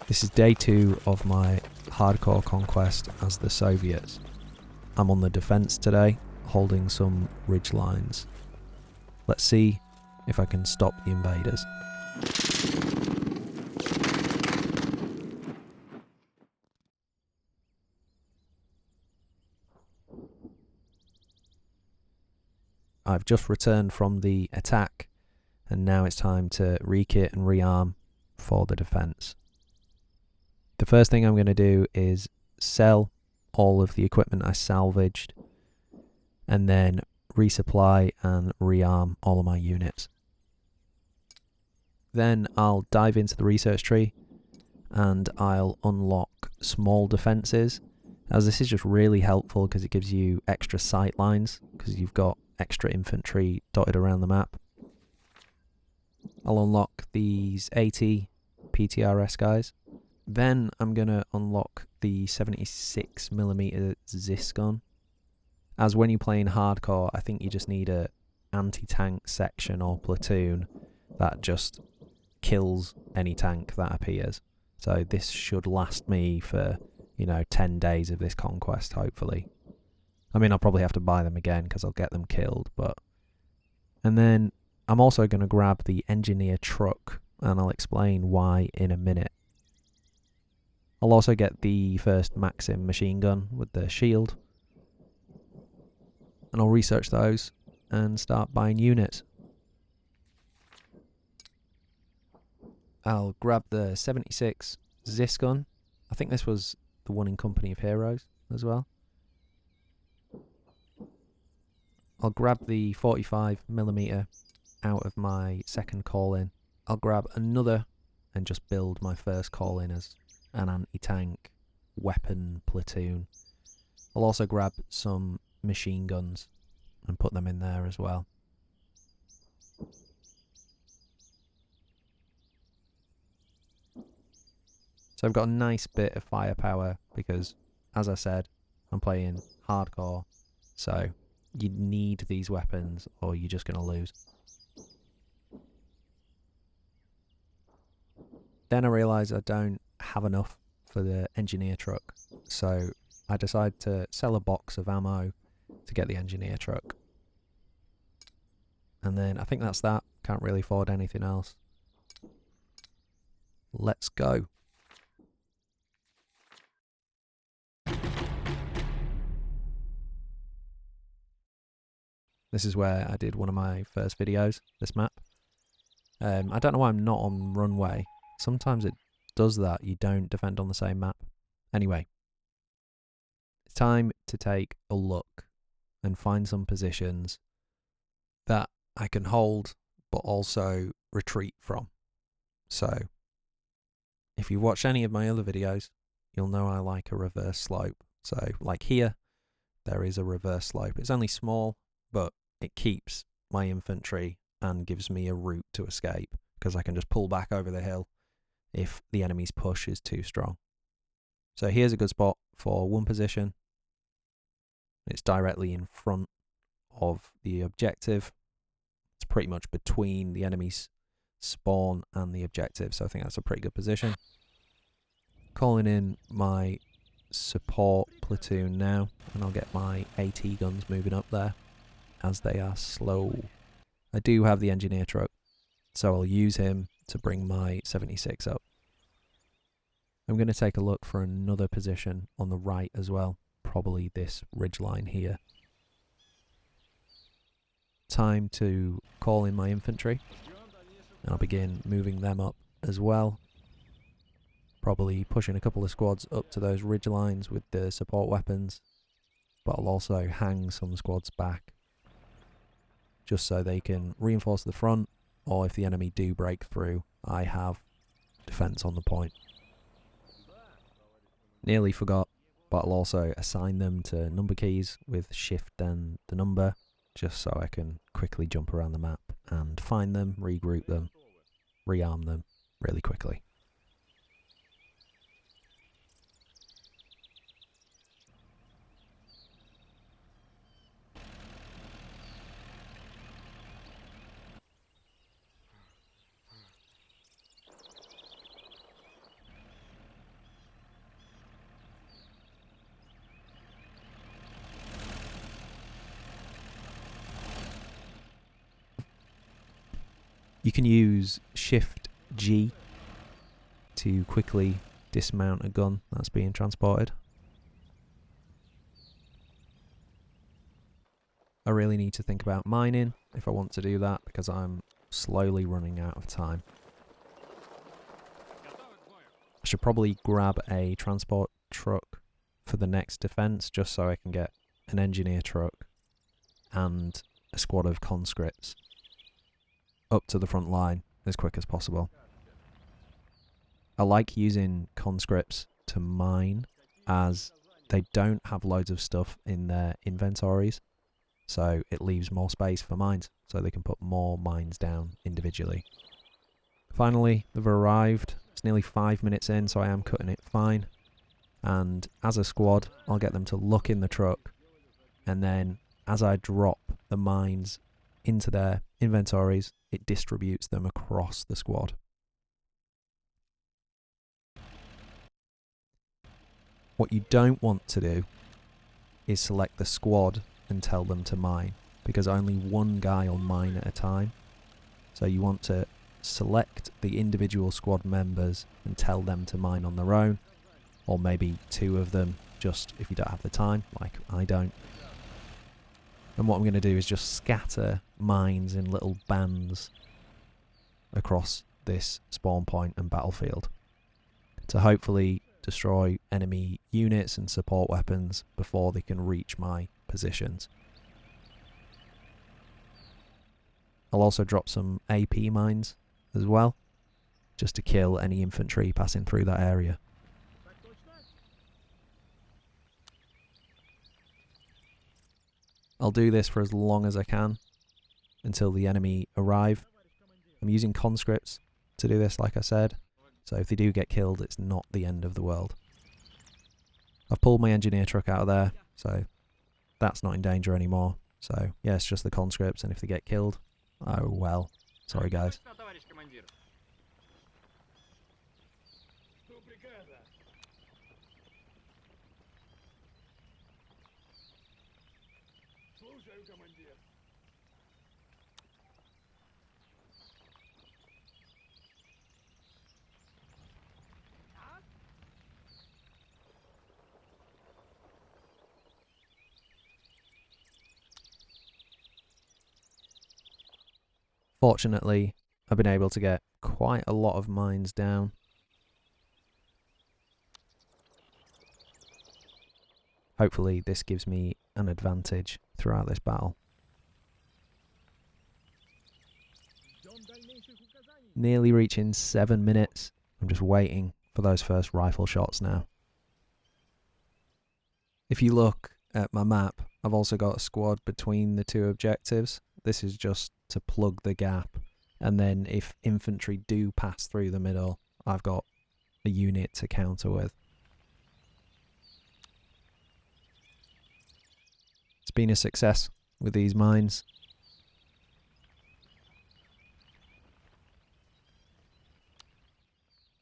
This is day 2 of my hardcore conquest as the Soviets. I'm on the defence today, holding some ridge lines. Let's see if I can stop the invaders. I've just returned from the attack, and now it's time to rekit and rearm for the defence. The first thing I'm going to do is sell all of the equipment I salvaged, and then resupply and rearm all of my units. Then I'll dive into the research tree and I'll unlock small defences, as this is just really helpful because it gives you extra sight lines because you've got extra infantry dotted around the map. I'll unlock these 80 PTRS guys. Then I'm going to unlock the 76mm Zis gun. As when you're playing hardcore, I think you just need a anti-tank section or platoon that just kills any tank that appears. So this should last me for, 10 days of this conquest, hopefully. I mean, I'll probably have to buy them again because I'll get them killed, but... And then I'm also going to grab the engineer truck, and I'll explain why in a minute. I'll also get the first Maxim machine gun with the shield, and I'll research those and start buying units. I'll grab the 76 Zis gun. I think this was the one in Company of Heroes as well. I'll grab the 45mm out of my second call-in. I'll grab another and just build my first call-in as an anti-tank weapon platoon. I'll also grab some machine guns and put them in there as well. So I've got a nice bit of firepower because, as I said, I'm playing hardcore, so you need these weapons or you're just going to lose. Then I realised I don't have enough for the engineer truck, so I decided to sell a box of ammo to get the engineer truck. And then I think that's that. Can't really afford anything else. Let's go. This is where I did one of my first videos, this map. I don't know why I'm not on runway. Sometimes it does that, you don't defend on the same map. Anyway, it's time to take a look and find some positions that I can hold but also retreat from. So, if you watch any of my other videos, you'll know I like a reverse slope. So, like here, there is a reverse slope. It's only small, but it keeps my infantry and gives me a route to escape because I can just pull back over the hill if the enemy's push is too strong. So here's a good spot for one position. It's directly in front of the objective. It's pretty much between the enemy's spawn and the objective, so I think that's a pretty good position. Calling in my support platoon now, and I'll get my AT guns moving up there as they are slow. I do have the engineer truck, so I'll use him to bring my 76 up. I'm going to take a look for another position on the right as well, probably this ridgeline here. Time to call in my infantry, and I'll begin moving them up as well. Probably pushing a couple of squads up to those ridge lines with the support weapons, but I'll also hang some squads back just so they can reinforce the front, or if the enemy do break through, I have defense on the point. Nearly forgot, but I'll also assign them to number keys with shift and the number, just so I can quickly jump around the map and find them, regroup them, rearm them really quickly. You can use Shift G to quickly dismount a gun that's being transported. I really need to think about mining if I want to do that because I'm slowly running out of time. I should probably grab a transport truck for the next defence just so I can get an engineer truck and a squad of conscripts up to the front line as quick as possible. I like using conscripts to mine as they don't have loads of stuff in their inventories, so it leaves more space for mines so they can put more mines down individually. Finally, they've arrived. It's nearly 5 minutes in, so I am cutting it fine. And as a squad, I'll get them to look in the truck, and then as I drop the mines into their inventories, it distributes them across the squad. What you don't want to do is select the squad and tell them to mine, because only one guy will mine at a time. So you want to select the individual squad members and tell them to mine on their own, or maybe 2 of them just if you don't have the time, like I don't. And what I'm going to do is just scatter mines in little bands across this spawn point and battlefield to hopefully destroy enemy units and support weapons before they can reach my positions. I'll also drop some AP mines as well, just to kill any infantry passing through that area. I'll do this for as long as I can until the enemy arrive. I'm using conscripts to do this, like I said, so if they do get killed, it's not the end of the world. I've pulled my engineer truck out of there, so that's not in danger anymore. So yeah, it's just the conscripts, and if they get killed, oh well. Sorry guys. Fortunately, I've been able to get quite a lot of mines down. Hopefully this gives me an advantage throughout this battle. Nearly reaching 7 minutes. I'm just waiting for those first rifle shots now. If you look at my map, I've also got a squad between the 2 objectives. This is just to plug the gap, and then if infantry do pass through the middle, I've got a unit to counter with. It's been a success with these mines.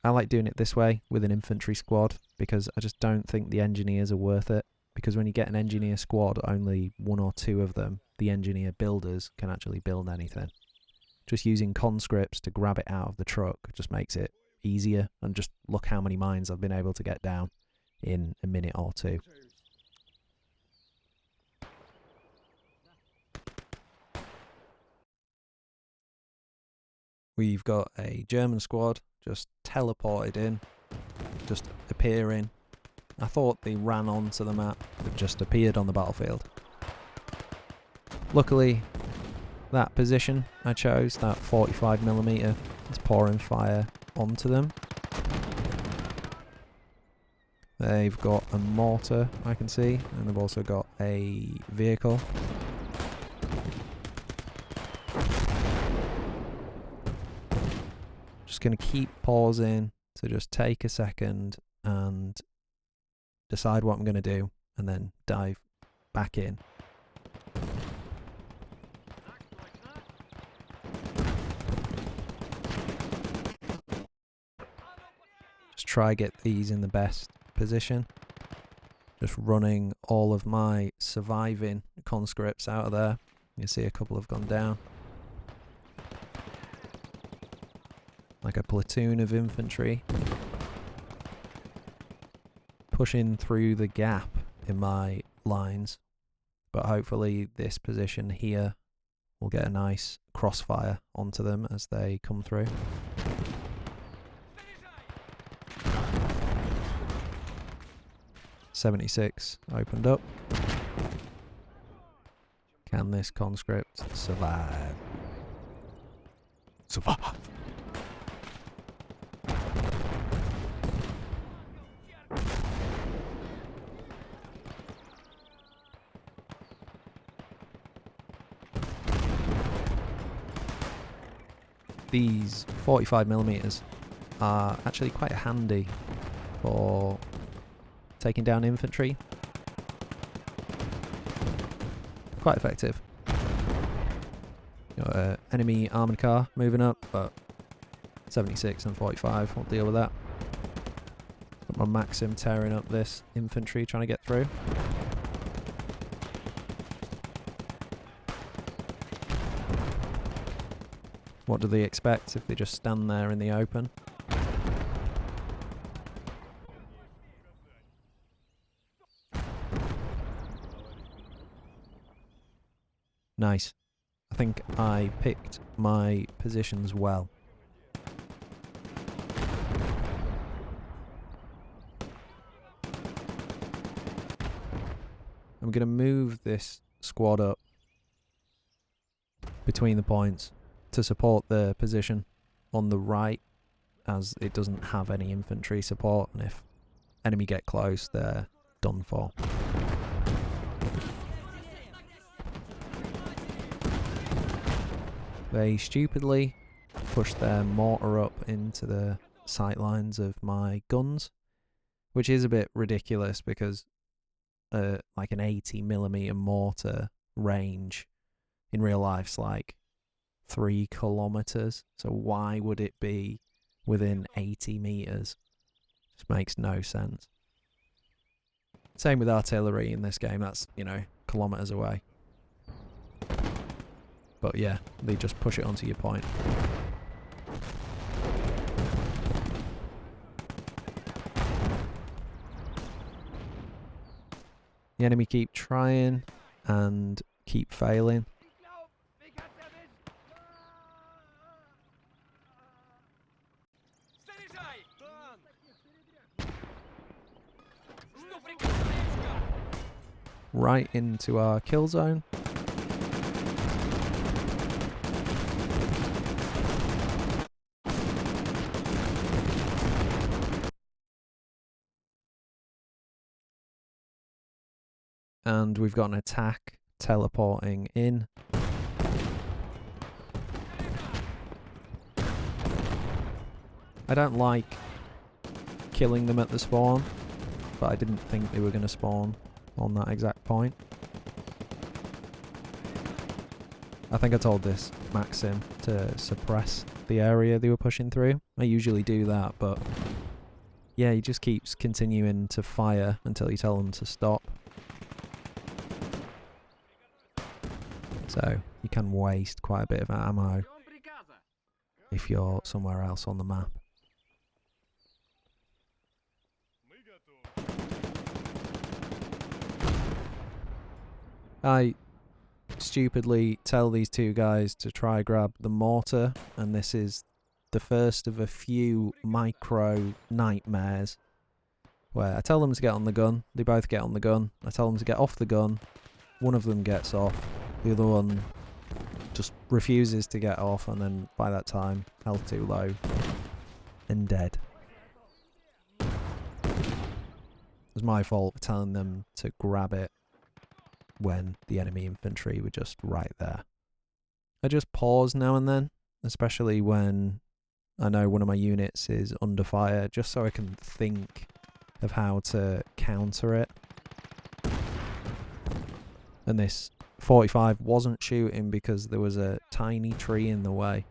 I like doing it this way with an infantry squad because I just don't think the engineers are worth it. Because when you get an engineer squad, only 1 or 2 of them, the engineer builders, can actually build anything. Just using conscripts to grab it out of the truck just makes it easier, and just look how many mines I've been able to get down in a minute or 2. We've got a German squad just teleported in, just appearing. I thought they ran onto the map, but just appeared on the battlefield. Luckily, that position I chose, that 45mm, is pouring fire onto them. They've got a mortar, I can see, and they've also got a vehicle. Just going to keep pausing to just take a second and decide what I'm going to do, and then dive back in. Just try get these in the best position. Just running all of my surviving conscripts out of there. You see a couple have gone down. like a platoon of infantry pushing through the gap in my lines, but hopefully this position here will get a nice crossfire onto them as they come through. .76 opened up. Can this conscript survive? Survive! These 45mm are actually quite handy for taking down infantry. Quite effective. Got an enemy armoured car moving up, but 76 and 45 won't deal with that. Got my Maxim tearing up this infantry trying to get through. What do they expect if they just stand there in the open? Nice. I think I picked my positions well. I'm going to move this squad up between the points to support the position on the right, as it doesn't have any infantry support, and if enemy get close, they're done for. They stupidly pushed their mortar up into the sight lines of my guns, which is a bit ridiculous because like an 80mm mortar range in real life's like 3 kilometers, so why would it be within 80 meters? Just makes no sense. Same with artillery in this game, that's, you know, kilometers away. But yeah, they just push it onto your point. The enemy keep trying and keep failing. Right into our kill zone. And we've got an attack teleporting in. I don't like killing them at the spawn, but I didn't think they were going to spawn on that exact point. I think I told this Maxim to suppress the area they were pushing through. I usually do that, but yeah, he just keeps continuing to fire until you tell him to stop. So you can waste quite a bit of ammo if you're somewhere else on the map. I stupidly tell these two guys to try grab the mortar, and this is the first of a few micro nightmares where I tell them to get on the gun, they both get on the gun, I tell them to get off the gun, one of them gets off, the other one just refuses to get off, and then by that time, health too low and dead. It was my fault for telling them to grab it when the enemy infantry were just right there. I just pause now and then, especially when I know one of my units is under fire, just so I can think of how to counter it. And this 45 wasn't shooting because there was a tiny tree in the way,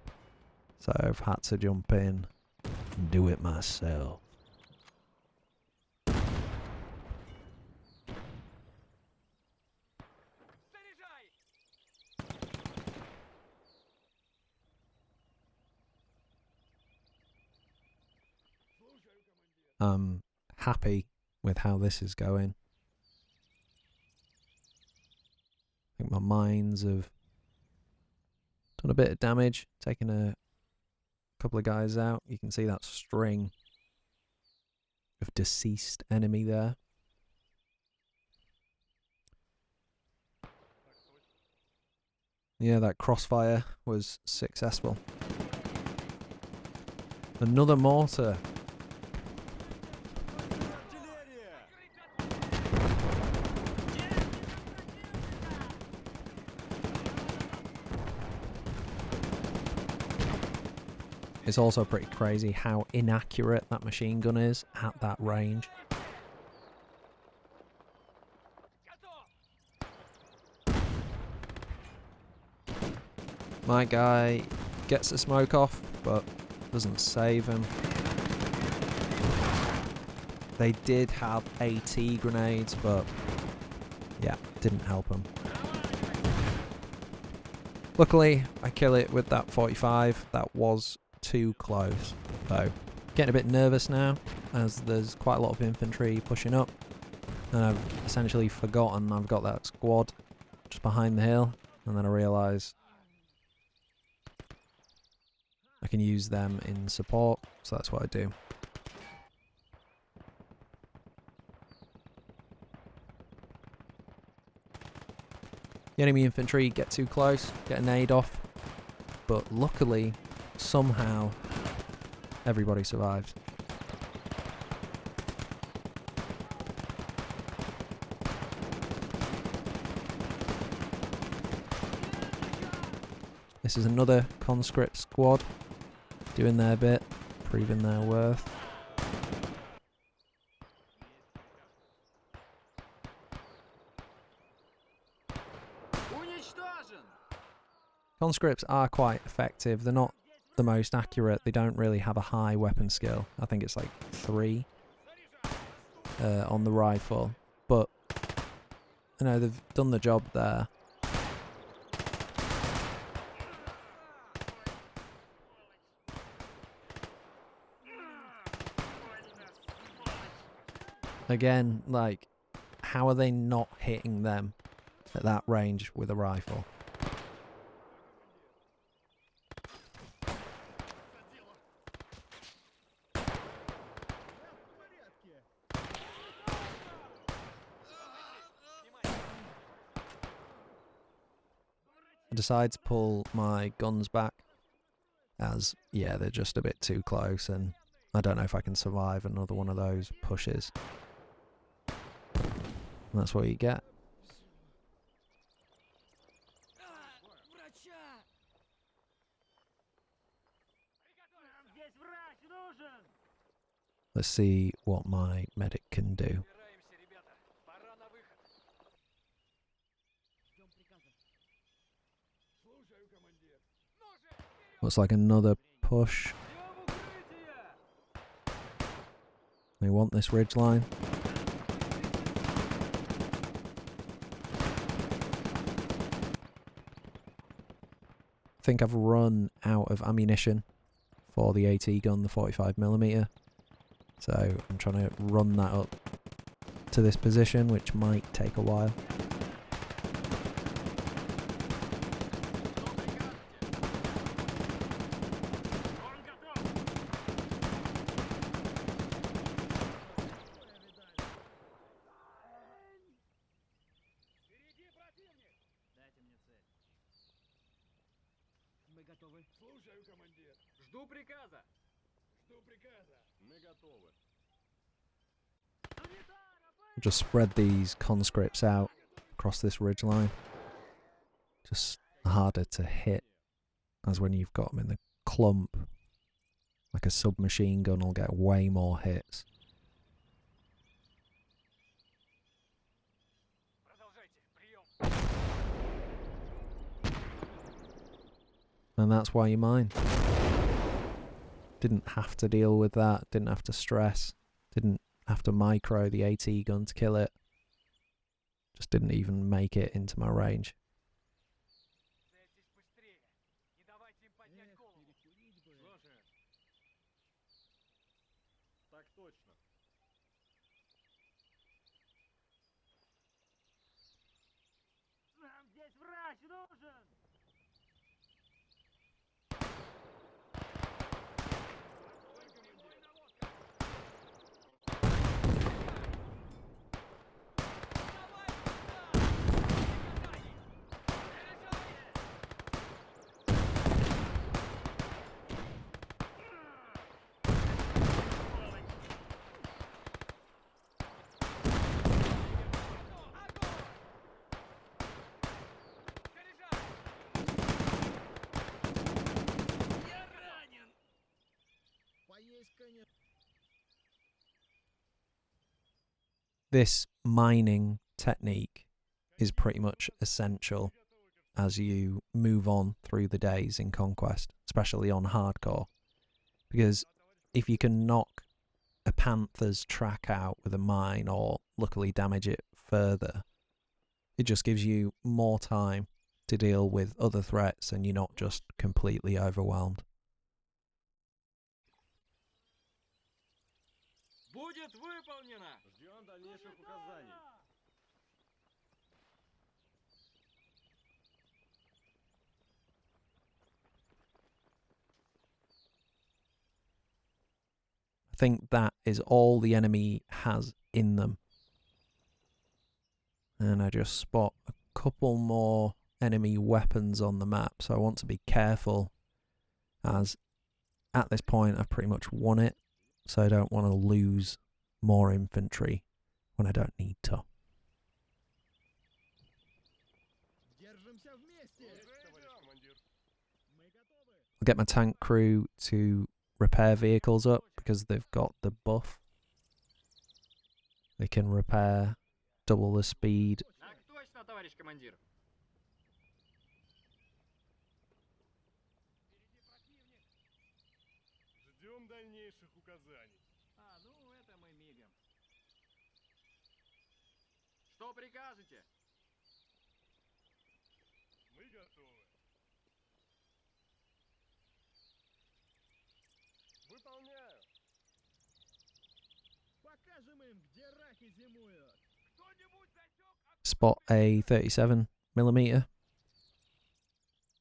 so I've had to jump in and do it myself. I'm happy with how this is going. I think my mines have done a bit of damage, taken a couple of guys out. You can see that string of deceased enemy there. Yeah, that crossfire was successful. Another mortar. It's also pretty crazy how inaccurate that machine gun is at that range. My guy gets the smoke off, but doesn't save him. They did have AT grenades, but yeah, didn't help him. Luckily, I kill it with that 45. That was too close, though. Getting a bit nervous now, as there's quite a lot of infantry pushing up. And I've essentially forgotten I've got that squad just behind the hill. And then I realise I can use them in support, so that's what I do. The enemy infantry get too close, get a nade off, but luckily, somehow, everybody survives. This is another conscript squad doing their bit, proving their worth. Conscripts are quite effective. They're not the most accurate. They don't really have a high weapon skill. I think it's like 3 on the rifle. But, you know, they've done the job there. Again, like, how are they not hitting them at that range with a rifle? I decide to pull my guns back as, yeah, they're just a bit too close and I don't know if I can survive another one of those pushes. And that's what you get. Let's see what my medic can do. Looks like another push. They want this ridgeline. I think I've run out of ammunition for the AT gun, the 45mm. So I'm trying to run that up to this position, which might take a while. Just spread these conscripts out across this ridgeline. Just harder to hit as when you've got them in the clump. Like a submachine gun will get way more hits. And that's why you mine. Didn't have to deal with that, didn't have to stress, didn't have to micro the AT gun to kill it. Just didn't even make it into my range. This mining technique is pretty much essential as you move on through the days in Conquest, especially on hardcore, because if you can knock a panther's track out with a mine or luckily damage it further, it just gives you more time to deal with other threats and you're not just completely overwhelmed. Будет выполнено! Ждем дальнейших указаний. I think that is all the enemy has in them. And I just spot a couple more enemy weapons on the map, so I want to be careful, as at this point I've pretty much won it, so I don't want to lose more infantry when I don't need to. I'll get my tank crew to repair vehicles up because they've got the buff. They can repair double the speed. Так точно, товарищ командир. Ждем дальнейших указаний. Ну это мы мигом. Что прикажете? Мы готовы. Выполняю. Покажем им, где раки зимуют. Кто-нибудь засек Spot a 37mm.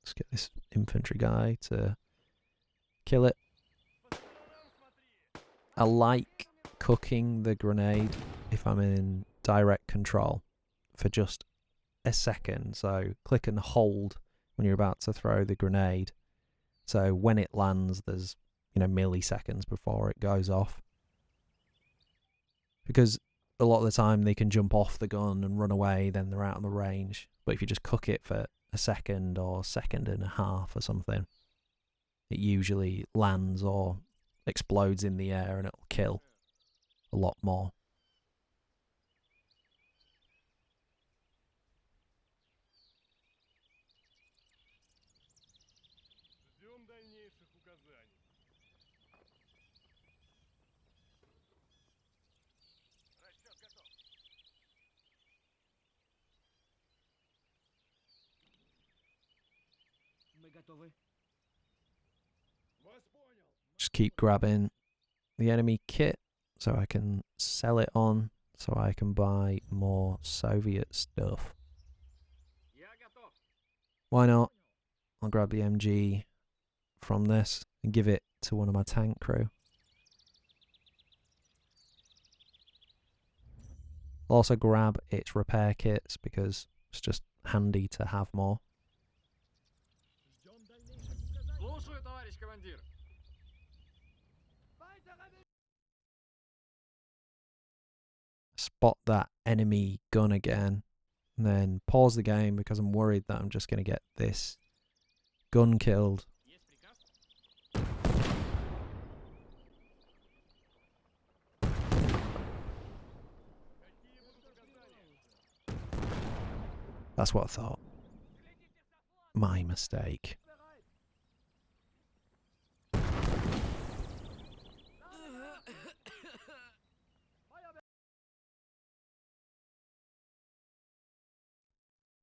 Let's get this infantry guy to kill it. по сторонам смотри. I like cooking the grenade if I'm in direct control for just a second. So click and hold when you're about to throw the grenade. So when it lands, there's, you know, milliseconds before it goes off. Because a lot of the time they can jump off the gun and run away, then they're out of the range. But if you just cook it for a second or second and a half or something, it usually lands or explodes in the air and it'll kill a lot more. Ждем дальнейших указаний. Расчет готов. Мы готовы. Вас понял. Just keep grabbing the enemy kit so I can sell it on, so I can buy more Soviet stuff. Я готов. Why not? I'll grab the MG from this and give it to one of my tank crew. I'll also grab its repair kits because it's just handy to have more. Ждем дальнейших указаний. Слушаю, товарищ командир. Spot that enemy gun again, and then pause the game because I'm worried that I'm just going to get this gun killed. Есть приказ? Какие будут указания? That's what I thought. My mistake.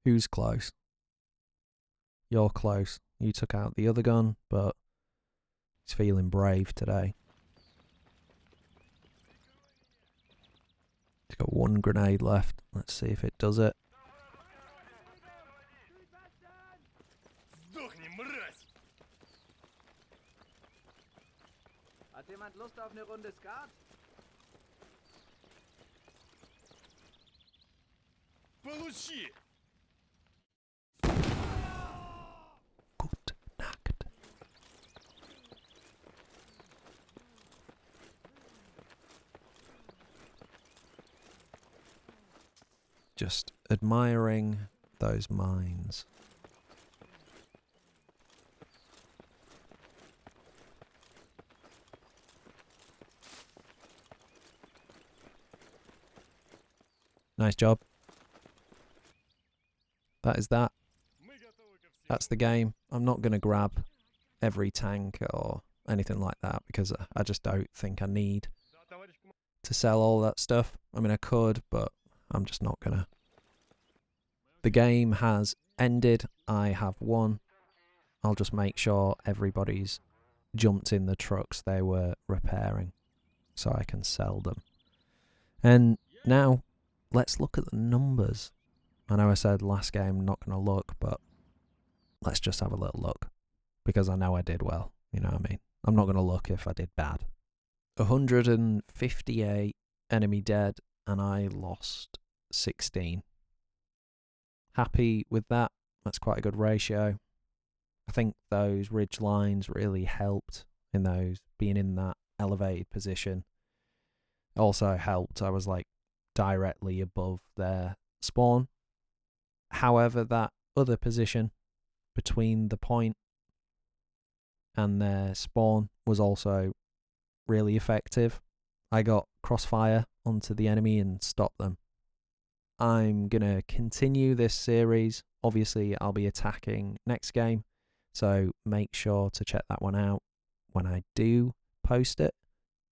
Who's close? You're close. You took out the other gun, but he's feeling brave today. It's got one grenade left. Let's see if it does it. Сдохни, мразь! Hat jemand Lust auf eine Runde Skat? Получи! Good Nacht. Just admiring those mines. Nice job. That is that. Мы готовы ко всему. That's the game. I'm not going to grab every tank or anything like that because I just don't think I need Да, товарищ командир. to sell all that stuff. I mean, I could, but I'm just not going to. The game has ended. I have won. I'll just make sure everybody's jumped in the trucks they were repairing so I can sell them. And now let's look at the numbers. I know I said last game not going to look, but let's just have a little look because I know I did well. You know what I mean? I'm not going to look if I did bad. 158 enemy dead and I lost 16. Happy with that. That's quite a good ratio. I think those ridge lines really helped in those being in that elevated position. Also helped I was like directly above their spawn. However, that other position between the point and their spawn was also really effective. I got crossfire onto the enemy and stopped them. I'm going to continue this series. Obviously, I'll be attacking next game, so make sure to check that one out when I do post it.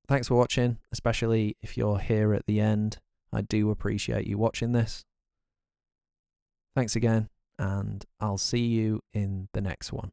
Thanks for watching, especially if you're here at the end. I do appreciate you watching this. Thanks again, and I'll see you in the next one.